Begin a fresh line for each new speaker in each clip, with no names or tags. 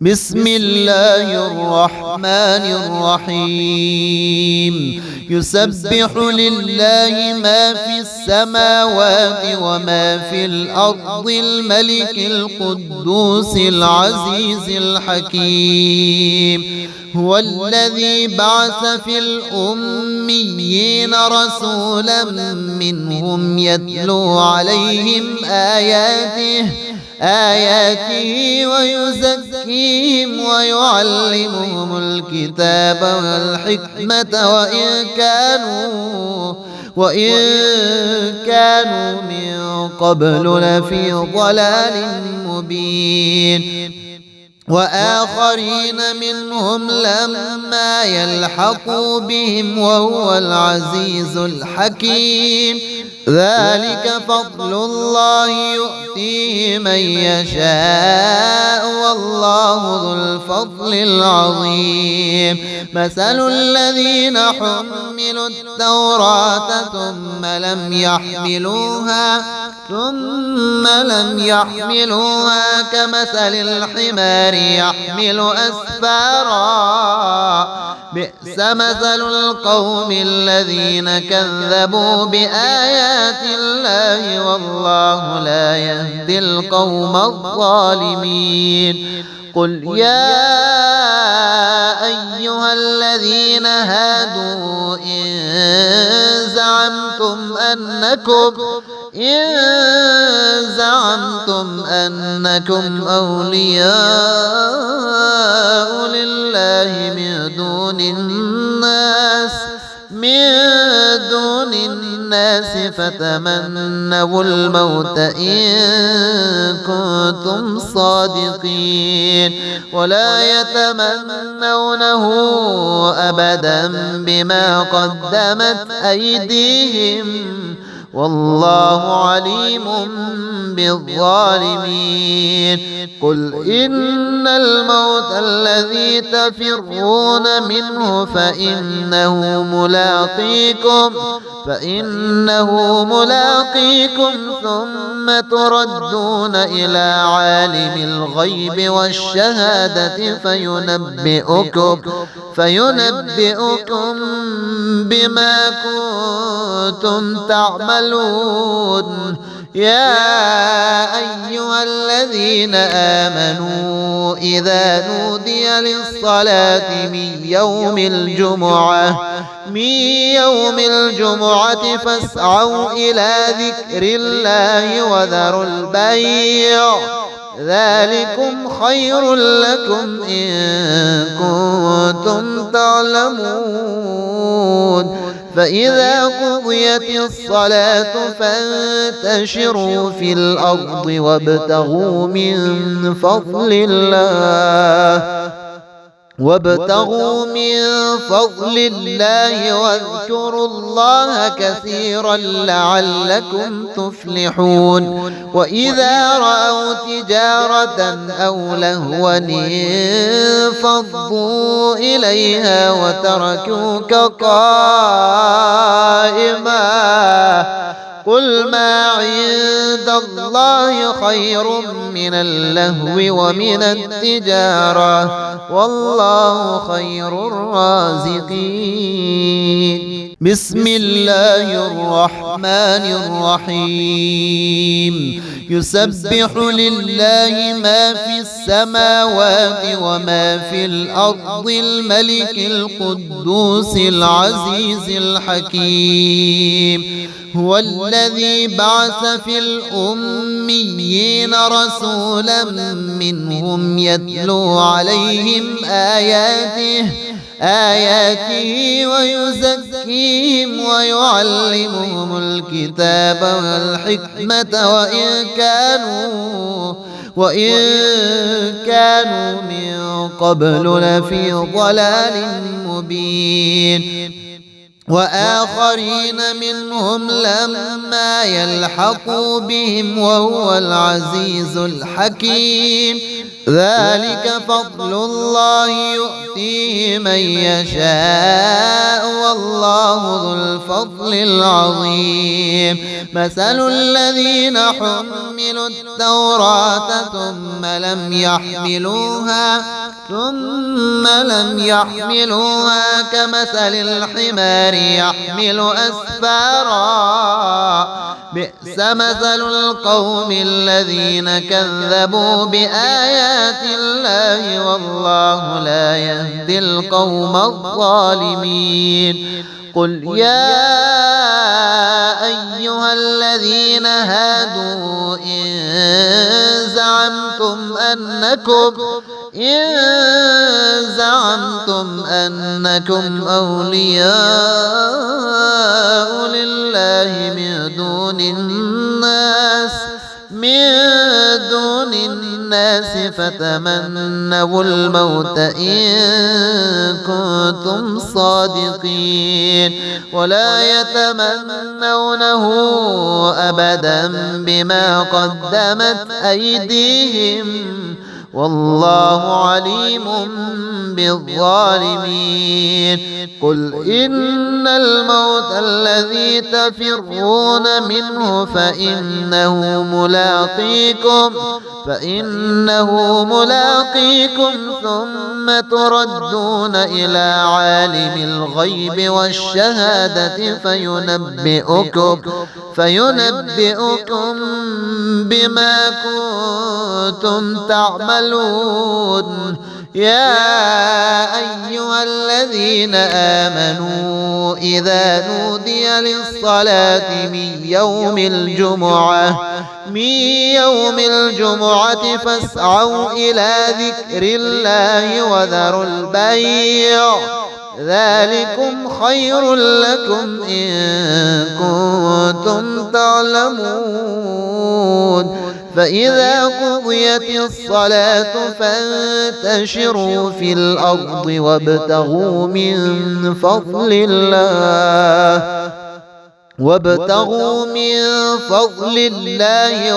بسم الله الرحمن الرحيم يسبح لله ما في السماوات وما في الأرض الملك القدوس العزيز الحكيم هو الذي بعث في الأميين رسولا منهم يتلو عليهم آياته ويزكيهم ويعلمهم الكتاب والحكمة وإن كانوا من قبل لفي ضلال مبين وآخرين منهم لما يلحقوا بهم وهو العزيز الحكيم ذلك فضل الله يؤتيه من يشاء والله ذو الفضل العظيم مثل الذين حملوا التوراة ثم لم يحملوها كمثل الحمار يحمل أسفارا بئس مثل القوم الذين كذبوا بآيات الله والله لا يهدي القوم الظالمين قل يا أيها الذين هادوا إن زعمتم أنكم أولياء لله من دون الناس فتمنوا الموت إن كنتم صادقين ولا يتمنونه أبدا بما قدمت أيديهم والله عليم بالظالمين قل إن الموت الذي تفرون منه فإنه ملاقيكم ثم تردون إلى عالم الغيب والشهادة فينبئكم بما كنتم تعملون يا أيها الذين آمنوا إذا نودي للصلاة من يوم الجمعة فاسعوا إلى ذكر الله وذروا البيع ذلكم خير لكم إن كنتم تعلمون فإذا قضيت الصلاة فانتشروا في الأرض وابتغوا من فضل الله واذكروا الله كثيرا لعلكم تفلحون وإذا رأوا تجارة أو لهوا انفضوا إليها وتركوك قائما قل ما عند الله خير من اللهو ومن التجارة والله خير الرازقين بسم الله الرحمن الرحيم يسبح لله ما في السماوات وما في الأرض الملك القدوس العزيز الحكيم هو الذي بعث في الأميين رسولا منهم يتلو عليهم آياته ويزكيهم ويعلمهم الكتاب والحكمة وإن كانوا من قبل لفي ضلال مبين وآخرين منهم لما يلحقوا بهم وهو العزيز الحكيم ذلك فضل الله يؤتيه من يشاء والله ذو الفضل العظيم مثل الذين حملوا التوراة ثم لم يحملوها كمثل الحمار يحمل أسفارا بئس مثل القوم الذين كذبوا بآيات الله والله لا يهدي القوم الظالمين قل يا أيها الذين هادوا إن زعمتم أنكم أولياء لله من دون الناس فتمنوا الموت إن كنتم صادقين ولا يتمنونه أبدا بما قدمت أيديهم والله عليم بالظالمين قل إن الموت الذي تفرون منه فإنه ملاقيكم ثم تردون إلى عالم الغيب والشهادة فينبئكم بما كنتم تعملون يا أيها الذين آمنوا إذا نودي للصلاة من يوم الجمعة فاسعوا إلى ذكر الله وذروا البيع ذلكم خير لكم إن كنتم تعلمون فإذا قضيت الصلاة فانتشروا في الأرض وابتغوا من فضل الله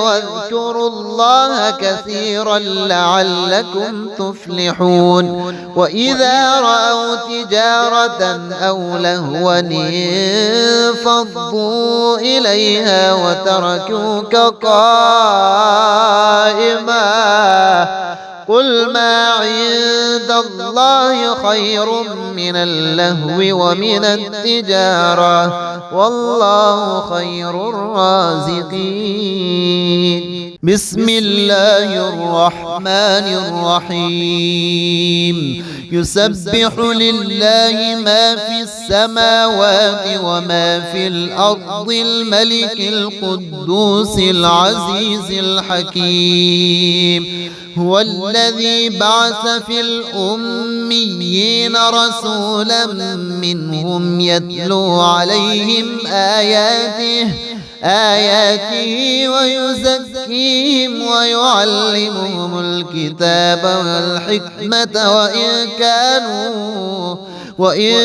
واذكروا الله كثيرا لعلكم تفلحون وإذا رأوا تجارة أو لهوا انفضوا إليها وتركوك قائما قل ما عند الله خير من اللهو ومن التجارة والله خير الرازقين بسم الله الرحمن الرحيم يسبح لله ما في السماوات وما في الأرض الملك القدوس العزيز الحكيم هو الذي بعث في الأميين رسولا منهم يتلو عليهم آياته ويزكيهم ويعلمهم الكتاب والحكمة وإن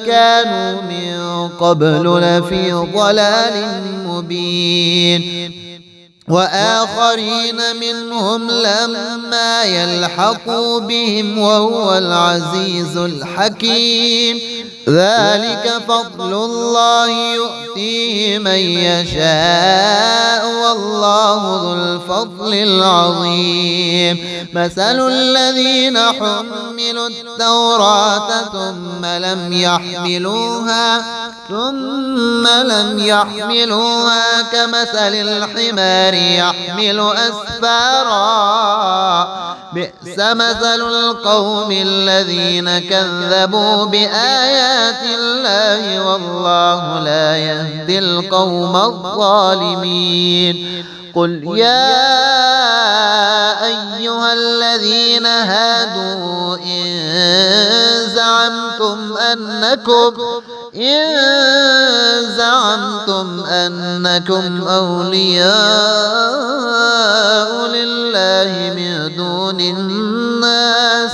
كانوا من قبل لفي ضلال مبين وآخرين منهم لما يلحقوا بهم وهو العزيز الحكيم ذلك فضل الله يؤتيه من يشاء والله ذو الفضل العظيم مثل الذين حملوا التوراة ثم لم يحملوها كمثل الحمار يحمل أسفارا بئس مثل القوم الذين كذبوا بآيات الله والله لا يهدي القوم الظالمين قل يا أيها الذين هادوا إن زعمتم أنكم أولياء لله من دون الناس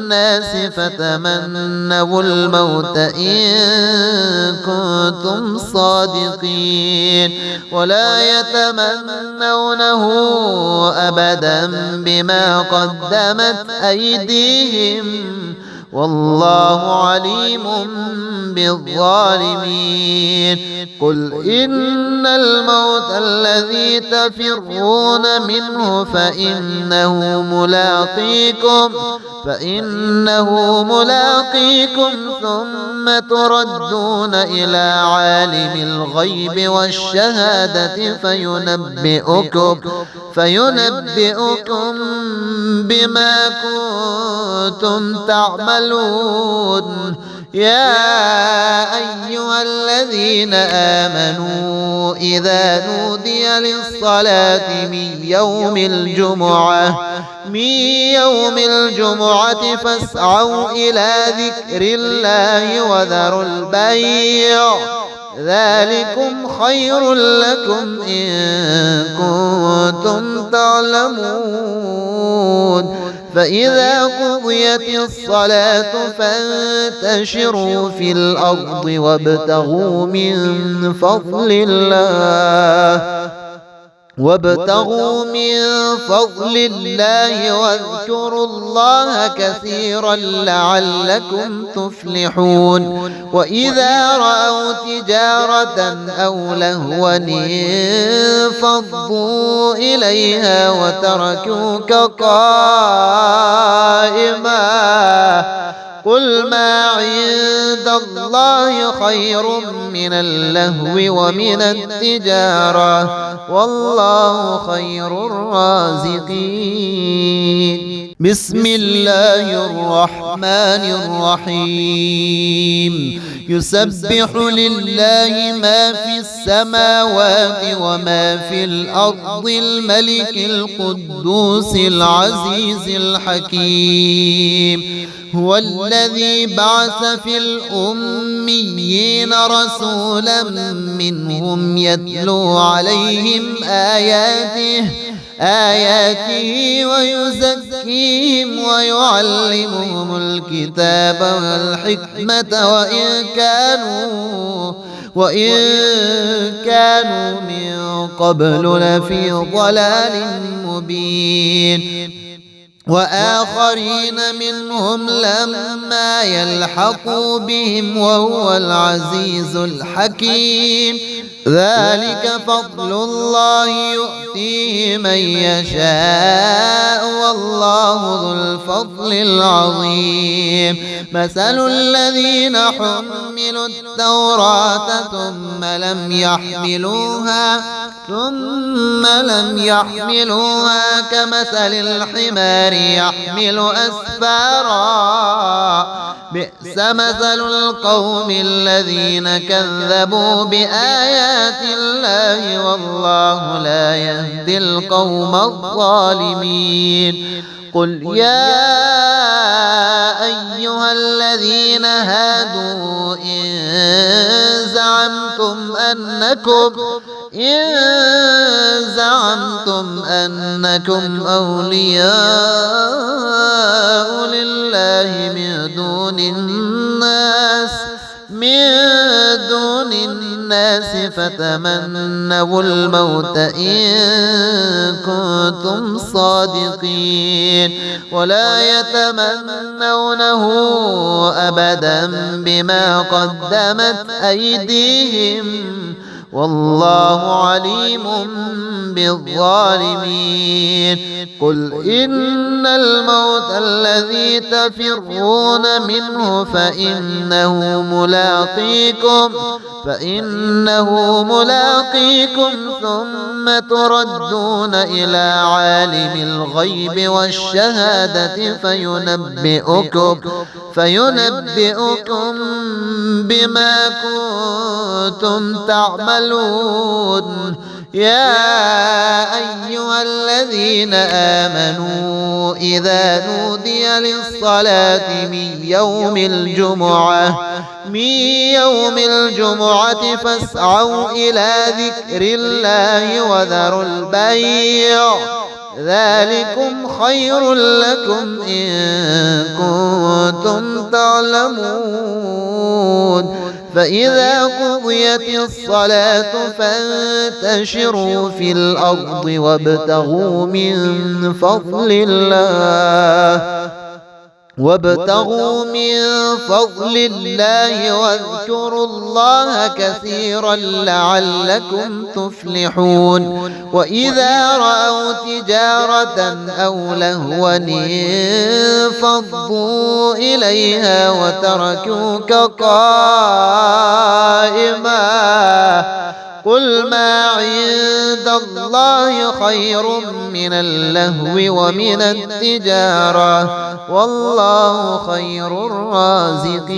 الناس فتمنوا الموت إن كنتم صادقين ولا يتمنونه أبدا بما قدمت أيديهم والله عليم بالظالمين. قل إن الموت الذي تفرون منه فإنه ملاقيكم ثم تردون إلى عالم الغيب والشهادة فينبئكم بما كنتم تعملون. يا أيها الذين آمنوا إذا نودي للصلاة من يوم الجمعة فاسعوا إلى ذكر الله وذروا البيع ذلكم خير لكم إن كنتم تعلمون. فإذا قضيت الصلاة فانتشروا في الأرض وابتغوا من فضل الله واذكروا الله كثيرا لعلكم تفلحون. وإذا رأوا تجارة أو لهوا انفضوا إليها وتركوك قائما قل ما عند الله خير من اللهو ومن التجارة والله خير الرازقين. بسم الله الرحمن الرحيم. يسبح لله ما في السماوات وما في الأرض الملك القدوس العزيز الحكيم. هو الذي بعث في الأميين رسولا منهم يتلو عليهم آياته ويزكيهم ويعلمهم الكتاب والحكمة وإن كانوا من قبل لفي ضلال مبين. وآخرين منهم لما يلحقوا بهم وهو العزيز الحكيم. ذلك فضل الله يؤتيه من يشاء والله ذو الفضل العظيم. مثل الذين حملوا التوراة ثم لم يحملوها كمثل الحمار يحمل أسفارا بئس مثل القوم الذين كذبوا بآيات الله والله لا يهدي القوم الظالمين. قل يا أيها الذين هادوا إن زعمتم أنكم أولياء لله من دون الناس فتمنوا الموت إن كنتم صادقين ولا يتمنونه أبدا بما قدمت أيديهم والله عليم بالظالمين. قل إن الموت الذي تفرون منه فإنه ملاقيكم ثم تردون إلى عالم الغيب والشهادة فينبئكم بما كنتم تعملون. يا أيها الذين آمنوا إذا نودي للصلاة من يوم الجمعة فاسعوا إلى ذكر الله وذروا البيع ذلكم خير لكم إن كنتم تعلمون فإذا قضيت الصلاة فانتشروا في الأرض وابتغوا من فضل الله واذكروا الله كثيرا لعلكم تفلحون وإذا رأوا تجارة أو لهوا انفضوا إليها وتركوك قائما قل ما عند الله خير من اللهو ومن التجارة والله خير الرازقين